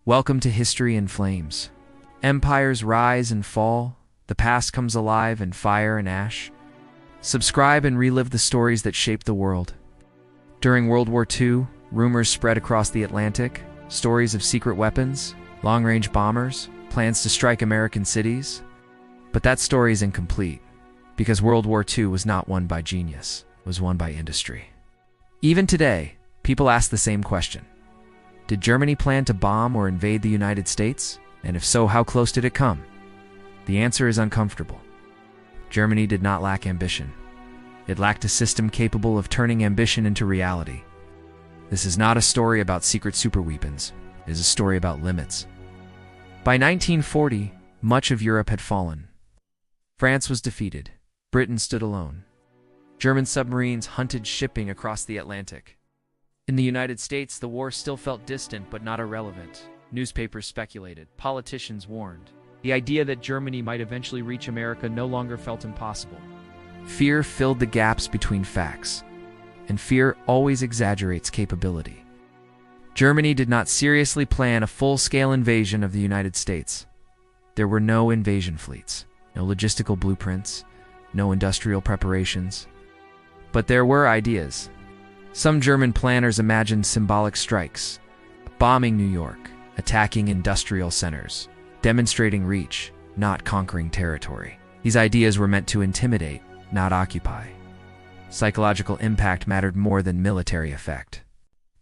Welcome to History in Flames. Empires rise and fall, the past comes alive in fire and ash. Subscribe and relive the stories that shaped the world. During World War II, rumors spread across the Atlantic, stories of secret weapons, long-range bombers, plans to strike American cities. But that story is incomplete, because World War II was not won by genius, it was won by industry. Even today, people ask the same question. Did Germany plan to bomb or invade the United States? And if so, how close did it come? The answer is uncomfortable. Germany did not lack ambition. It lacked a system capable of turning ambition into reality. This is not a story about secret superweapons. It is a story about limits. By 1940, much of Europe had fallen. France was defeated. Britain stood alone. German submarines hunted shipping across the Atlantic. In the United States, the war still felt distant but not irrelevant. Newspapers speculated. Politicians warned. The idea that Germany might eventually reach America no longer felt impossible. Fear filled the gaps between facts, and fear always exaggerates capability. Germany did not seriously plan a full-scale invasion of the United States. There were no invasion fleets, no logistical blueprints, no industrial preparations. But there were ideas. Some German planners imagined symbolic strikes, bombing New York, attacking industrial centers, demonstrating reach, not conquering territory. These ideas were meant to intimidate, not occupy. Psychological impact mattered more than military effect.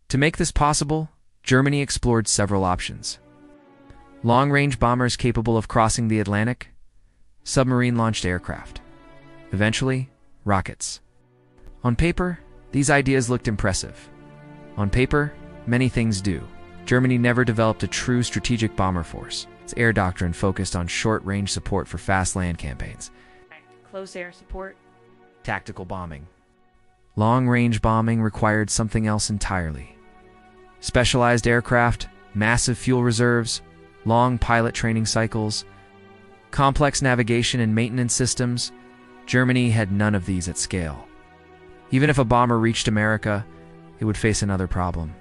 To make this possible, Germany explored several options. Long-range bombers capable of crossing the Atlantic, submarine-launched aircraft. Eventually, rockets. On paper, these ideas looked impressive. On paper, many things do. Germany never developed a true strategic bomber force. Its air doctrine focused on short-range support for fast land campaigns. Close air support. Tactical bombing. Long-range bombing required something else entirely. Specialized aircraft, massive fuel reserves, long pilot training cycles, complex navigation and maintenance systems. Germany had none of these at scale. Even if a bomber reached America, it would face another problem.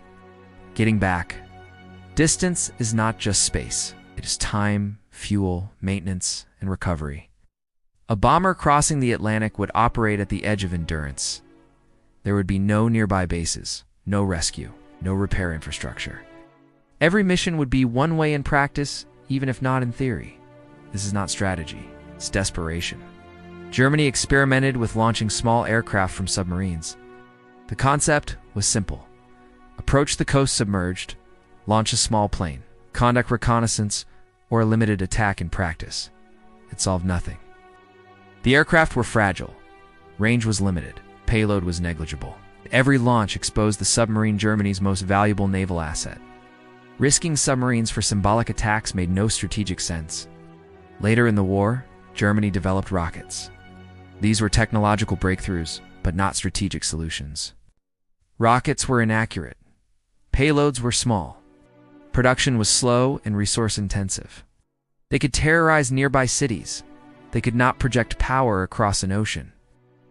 Getting back. Distance is not just space. It is time, fuel, maintenance, and recovery. A bomber crossing the Atlantic would operate at the edge of endurance. There would be no nearby bases, no rescue, no repair infrastructure. Every mission would be one way in practice, even if not in theory. This is not strategy, it's desperation. Germany experimented with launching small aircraft from submarines. The concept was simple. Approach the coast submerged, launch a small plane, conduct reconnaissance, or a limited attack in practice. It solved nothing. The aircraft were fragile. Range was limited. Payload was negligible. Every launch exposed the submarine Germany's most valuable naval asset. Risking submarines for symbolic attacks made no strategic sense. Later in the war, Germany developed rockets. These were technological breakthroughs, but not strategic solutions. Rockets were inaccurate. Payloads were small. Production was slow and resource-intensive. They could terrorize nearby cities. They could not project power across an ocean.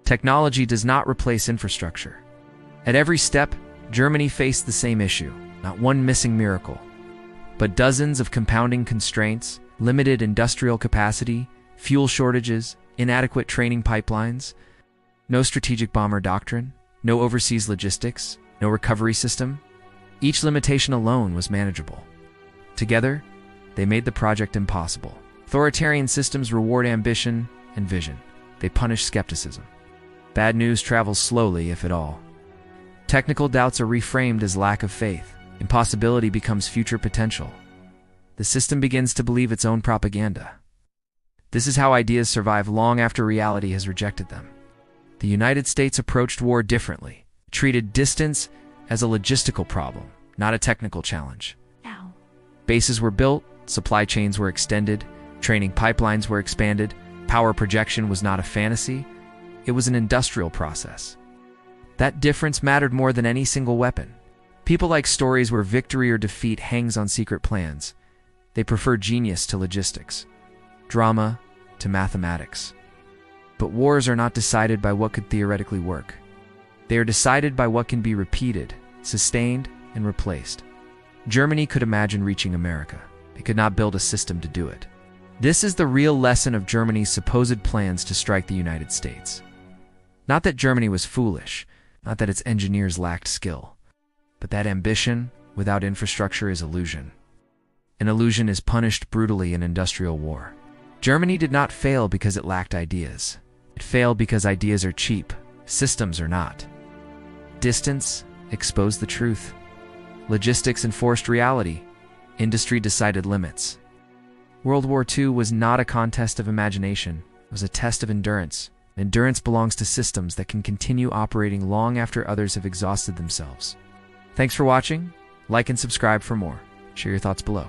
Technology does not replace infrastructure. At every step, Germany faced the same issue, not one missing miracle, but dozens of compounding constraints, limited industrial capacity, fuel shortages, inadequate training pipelines, no strategic bomber doctrine, no overseas logistics, no recovery system. Each limitation alone was manageable. Together, they made the project impossible. Authoritarian systems reward ambition and vision. They punish skepticism. Bad news travels slowly, if at all. Technical doubts are reframed as lack of faith. Impossibility becomes future potential. The system begins to believe its own propaganda. This is how ideas survive long after reality has rejected them. The United States approached war differently. It treated distance as a logistical problem, not a technical challenge. Ow. Bases were built, supply chains were extended, training pipelines were expanded, power projection was not a fantasy, it was an industrial process. That difference mattered more than any single weapon. People like stories where victory or defeat hangs on secret plans. They prefer genius to logistics, drama to mathematics. But wars are not decided by what could theoretically work. They are decided by what can be repeated, sustained, and replaced. Germany could imagine reaching America. They could not build a system to do it. This is the real lesson of Germany's supposed plans to strike the United States. Not that Germany was foolish, not that its engineers lacked skill, but that ambition without infrastructure is illusion. An illusion is punished brutally in industrial war. Germany did not fail because it lacked ideas. It failed because ideas are cheap, systems are not. Distance exposed the truth. Logistics enforced reality. Industry decided limits. World War II was not a contest of imagination. It was a test of endurance. Endurance belongs to systems that can continue operating long after others have exhausted themselves. Thanks for watching. Like and subscribe for more. Share your thoughts below.